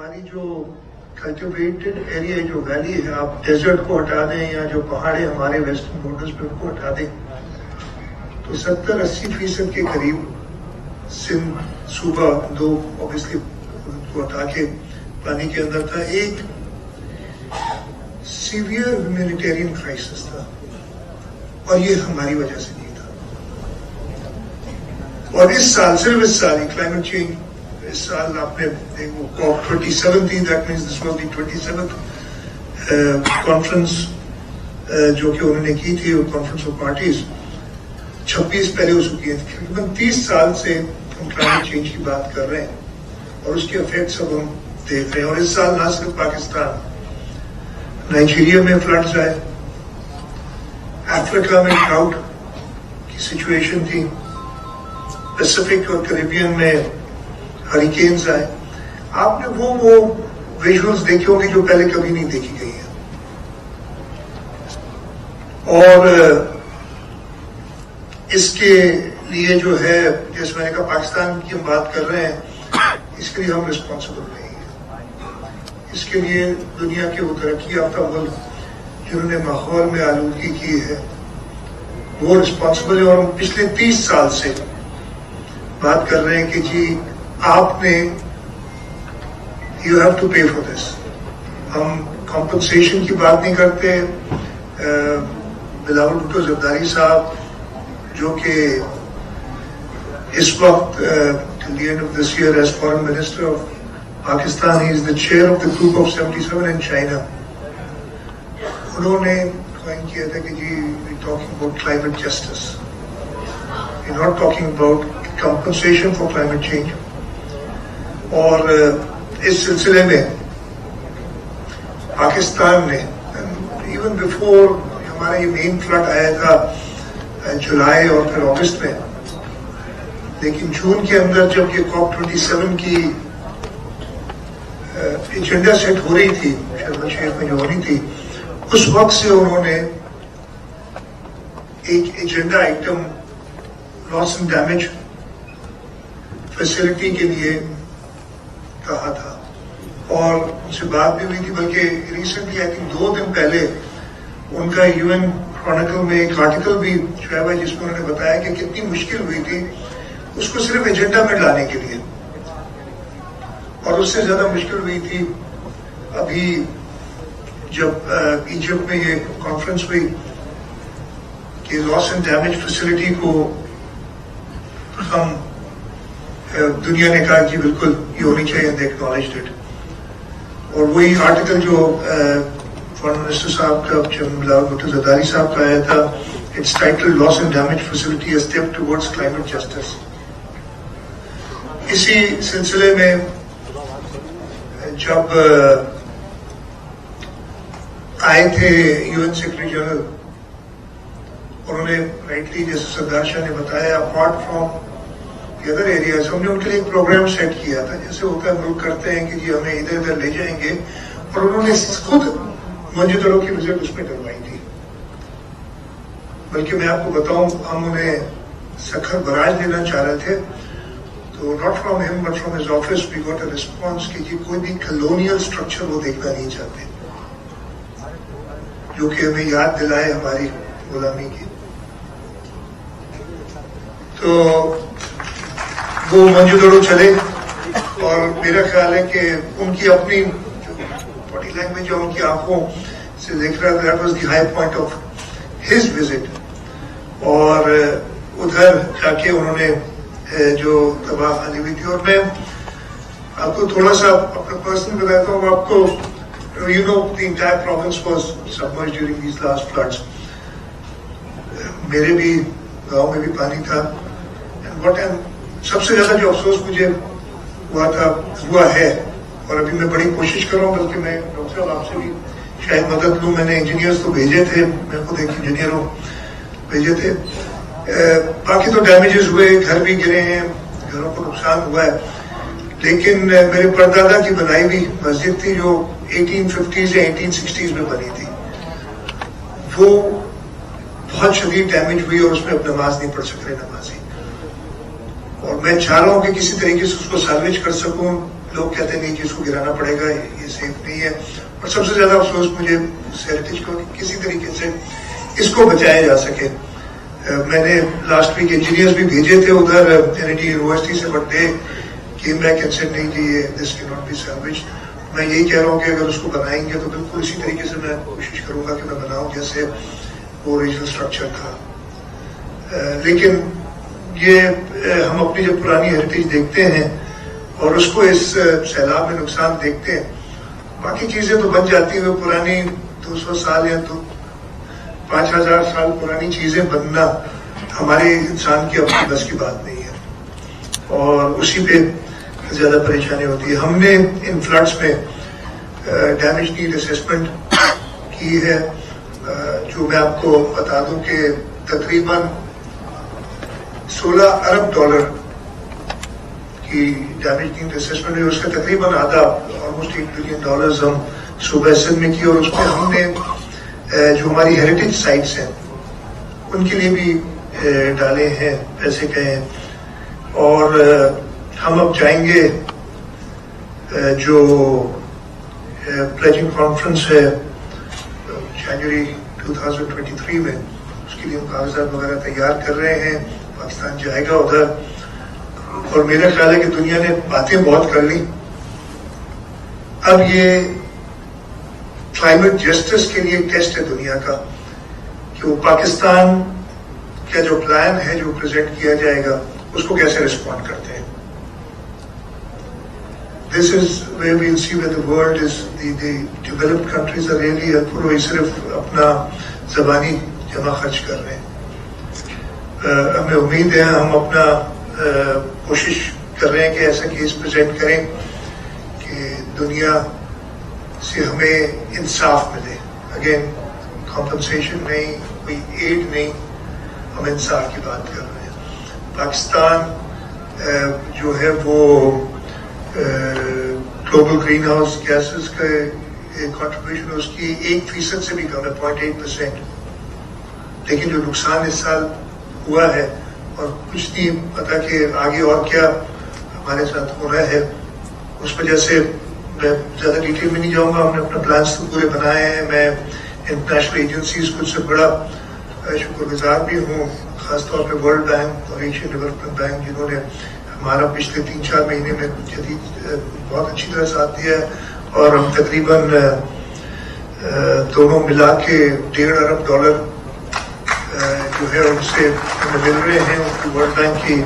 ہماری جو cultivated area جو ویلی ہے آپ ڈیزرٹ کو ہٹا دیں یا جو پہاڑیں ہمارے ویسٹرن بارڈرز پہ ان کو ہٹا دیں تو 70-80% کے قریب سندھ صوبہ دو اوبیسلی کو ہٹا کے پانی کے اندر تھا. ایک سیویئر ہیومینیٹیرین کرائسس تھا اور یہ ہماری وجہ سے نہیں تھا. اور اس سال صرف اس سال ہی کلائمیٹ چینج اس سال آپ نے COP27 تھی. That means this was the 27th conference جو کہ انہوں نے کی تھی کانفرنس آف پارٹیز. 26 پہلے ہو چکی ہیں. تقریباً 30 سال سے ہم کلائمیٹ چینج کی بات کر رہے ہیں اور اس کے افیکٹس اب ہم دیکھ رہے ہیں. اور اس سال نہ صرف پاکستان، نائجیریا میں فلڈز آئے، افریقہ میں ڈراؤٹ کی سچویشن تھی، پیسیفک اور کریبین میں ہریکینز آئے. آپ نے وہ ویژولز دیکھے ہوں گے جو پہلے کبھی نہیں دیکھی گئی ہیں. اور اس کے لیے جو ہے جیسے میں نے کہا پاکستان کی ہم بات کر رہے ہیں، اس کے لیے ہم رسپانسبل نہیں ہیں. اس کے لیے دنیا کے وہ ترقی یافتہ ملک جنہوں نے ماحول میں آلودگی کی ہے وہ رسپانسبل ہے. اور ہم پچھلے 30 سال سے بات کر رہے ہیں کہ جی آپ نے you have to pay for this. ہم کمپنسیشن کی بات نہیں کرتے. بلاول بھٹو زرداری صاحب جو کہ اس وقت till the end of this year as foreign minister of Pakistan, he is the chair of the group of 77 in China. انہوں نے کہا کیا تھا کہ جی we talking about climate justice. We're not talking about compensation for climate change. اور اس سلسلے میں پاکستان نے ایون بفور ہمارا یہ مین فلڈ آیا تھا جولائی اور پھر اگست میں، لیکن جون کے اندر جب یہ COP27 کی ایجنڈا سیٹ ہو رہی تھی شرم الشیخ میں جو ہونی تھی، اس وقت سے انہوں نے ایک agenda item loss and damage facility کے لیے کہا تھا. اور ان سے بات بھی ہوئی تھی، بلکہ ریسنٹلی آئی تھنک 2 دن پہلے ان کا UN کرونیکل میں ایک آرٹیکل بھی شعیب ہے جس میں انہوں نے بتایا کہ کتنی مشکل ہوئی تھی اس کو صرف ایجنڈا میں لانے کے لیے. اور اس سے زیادہ مشکل ہوئی تھی ابھی جب ایجپٹ میں یہ کانفرنس ہوئی کہ لاس اینڈ ڈیمیج فیسلٹی کو ہم دنیا نے کہا کہ بالکل یہ ہونی چاہیے. دے ایکنالجڈ اٹ. اور وہی آرٹیکل جو فارن منسٹر صاحب کا بلاول بھٹو زرداری صاحب کا آیا تھا، it's titled loss and damage facility a step towards climate justice. اسی سلسلے میں جب آئے تھے UN سیکرٹری جنرل، انہوں نے رائٹلی جیسے سردار شاہ نے بتایا apart from the other areas ہم نے ان کے لیے ایک پروگرام سیٹ کیا تھا. جیسے ہوتا ہے ملک کرتے ہیں کہ جی ہمیں ادھر ادھر لے جائیں گے، اور انہوں نے خود موجودوں کی وزٹ اس میں کروائی تھی. بلکہ میں آپ کو بتاؤں ہم انہیں سکھر براج دینا چاہ رہے تھے تو not from him but from his office we got a response کہ جی کوئی بھی کلونیل اسٹرکچر وہ دیکھنا نہیں چاہتے جو کہ ہمیں یاد دلائے ہماری غلامی کی. تو وہ منجودڑو چلے اور میرا خیال ہے کہ ان کی اپنی باڈی لینگویج جو ان کی آنکھوں سے دیکھ رہا تھا، that was the high point of his visit. اور ادھر جا کے انہوں نے جو تباہ خالی ہوئی تھی. اور میں آپ کو تھوڑا سا اپنا پرسنل بتاتا ہوں. آپ کو you know the entire province was submerged during these last floods. میرے بھی گاؤں میں بھی پانی تھا. سب سے زیادہ جو افسوس مجھے ہوا ہے اور ابھی میں بڑی کوشش کر رہا ہوں، بلکہ میں ڈاکٹر صاحب آپ سے بھی شاید مدد لوں. میں نے انجینئرز تو بھیجے تھے، میں خود ایک انجینئروں بھیجے تھے. باقی تو ڈیمیجز ہوئے، گھر بھی گرے ہیں، گھروں کو نقصان ہوا ہے. لیکن میرے پردادا کی بنائی ہوئی مسجد تھی جو 1850s یا 1860s میں بنی تھی، وہ بہت شدید ڈیمیج ہوئی اور اس میں اب نماز نہیں پڑھ سک رہے نمازی. اور میں چاہ رہا ہوں کہ کسی طریقے سے اس کو سالویج کر سکوں. لوگ کہتے ہیں کہ اس کو گرانا پڑے گا, یہ سیف نہیں ہے. اور سب سے زیادہ افسوس مجھے ہیریٹیج کو کسی طریقے سے اس کو بچایا جا سکے. میں نے لاسٹ ویک انجینئرز بھی بھیجے تھے ادھر کینیڈی یونیورسٹی سے, but they came back and said نہیں کہ دس کی ناٹ بی سیلویج. میں یہی کہہ رہا ہوں کہ اگر اس کو بنائیں گے تو بالکل اسی طریقے سے میں کوشش کروں گا کہ میں بناؤں جیسے وہ اوریجنل اسٹرکچر تھا. لیکن یہ ہم اپنی جو پرانی ہیریٹیج دیکھتے ہیں اور اس کو اس سیلاب میں نقصان دیکھتے ہیں, باقی چیزیں تو بن جاتی ہیں. پرانی 200 سال یا تو 5000 سال پرانی چیزیں بننا ہمارے انسان کی اپنی بس کی بات نہیں ہے, اور اسی پہ زیادہ پریشانی ہوتی ہے. ہم نے ان فلڈس میں ڈیمیج نیڈ اسسمنٹ کی ہے, جو میں آپ کو بتا دوں کہ تقریباً $16 ارب کی ڈیمیج نیڈ اسسمنٹ ہے. اس کا تقریباً آدھا آلموسٹ $8 بلین ہم صوبہ سندھ میں کی, اور اس میں ہم نے جو ہماری ہیریٹیج سائٹس ہیں ان کے لیے بھی ڈالے ہیں پیسے کہیں. اور ہم اب جائیں گے جو پلیجنگ کانفرنس ہے جنوری 2023 میں, اس کے لیے ہم کاغذات وغیرہ تیار کر رہے ہیں. پاکستان جائے گا ادھر, اور میرا خیال ہے کہ دنیا نے باتیں بہت کر لی. اب یہ کلائمیٹ جسٹس کے لیے ٹیسٹ ہے دنیا کا کہ وہ پاکستان کا جو پلان ہے جو پریزنٹ کیا جائے گا اس کو کیسے ریسپونڈ کرتے ہیں. This is where we'll see where the world is, the developed countries are really وہی صرف اپنا زبانی جمع خرچ کر رہے ہیں. ہمیں امید ہے ہم اپنا کوشش کر رہے ہیں کہ ایسا کیس پریزنٹ کریں کہ دنیا سے ہمیں انصاف ملے. اگین کمپنسیشن نہیں, کوئی ایڈ نہیں, ہم انصاف کی بات کر رہے ہیں. پاکستان جو ہے وہ گلوبل گرین ہاؤس گیسز کا کنٹریبیوشن اس کی 1% سے بھی کم ہے, 0.8%. لیکن جو نقصان اس سال ہوا ہے, اور کچھ نہیں پتا کہ آگے اور کیا ہمارے ساتھ ہو رہا ہے, اس وجہ سے میں زیادہ ڈیٹیل میں نہیں جاؤں گا. ہم نے اپنا پلانس تو پورے بنائے ہیں. میں انٹرنیشنل ایجنسیز کو سے بڑا شکر گزار بھی ہوں, خاص طور پہ ورلڈ بینک اور ایشین ڈیولپمنٹ بینک, جنہوں نے ہمارا پچھلے 3-4 مہینے میں جدید بہت اچھی طرح ساتھ دیا ہے. اور ہم تقریباً دونوں ملا کے $1.5 ارب جو ہے ان سے ہمیں مل رہے ہیں. ورلڈ بینک کی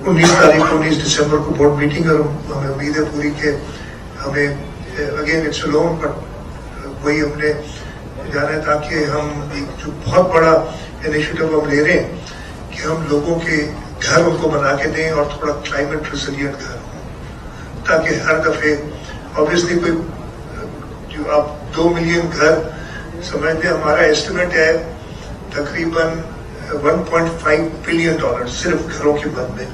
19 دسمبر کو بورڈ میٹنگ ہے, اور ہمیں امید ہے پوری کہ ہمیں again it's a loan, but وہی ہم نے جانا ہے تاکہ ہم ایک جو بہت بڑا انیشیٹو ہم لے رہے ہیں کہ ہم لوگوں کے گھر ان کو بنا کے دیں اور تھوڑا کلائمیٹ ریزیلینٹ گھر ہوں, تاکہ ہر دفعے آبویسلی کوئی جو آپ 2 ملین گھر سمجھ لیں, ہمارا ایسٹیمیٹ ہے تقریباً $1.5 بلین صرف گھروں کے بند میں,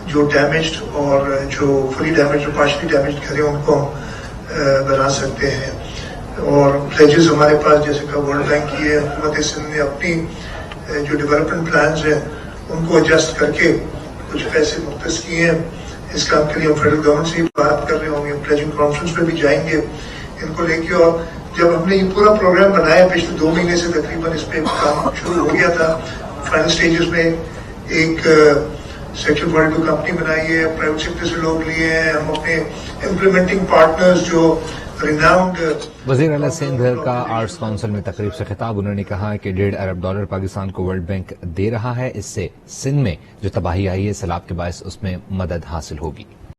جو ڈیمیجڈ اور جو فلی ڈیمیجڈ اور پارشلی ڈیمیجڈ گھر ہیں ان کو ہم بنا سکتے ہیں. اور پلیجز ہمارے پاس جیسے کہ ورلڈ بینک کی ہے, حکومت سندھ نے اپنی جو ڈیولپمنٹ پلانز ہیں ان کو ایڈجسٹ کر کے کچھ پیسے مختص کیے ہیں. اس کام کے لیے ہم فیڈرل گورنمنٹ سے بات کر رہے ہوں گے, پلیجنگ کانفرنس پہ بھی جائیں گے ان کو لے کے. اور جب ہم نے یہ پورا پروگرام بنایا پچھلے 2 مہینے سے تقریباً اس پہ کام شروع ہو گیا تھا, فائنل سٹیجز میں ایک سیکشن 42 کمپنی بنائی ہے, پرائیویٹ سیکٹر سے لوگ لیے ہیں. ہم اپنے امپلیمنٹنگ پارٹنرز جو ریناؤنڈ وزیر اعلیٰ سندھ کا آرٹس کونسل میں تقریب سے خطاب, انہوں نے کہا کہ $1.5 ارب پاکستان کو ورلڈ بینک دے رہا ہے. اس سے سندھ میں جو تباہی آئی ہے سیلاب کے باعث اس میں مدد حاصل ہوگی.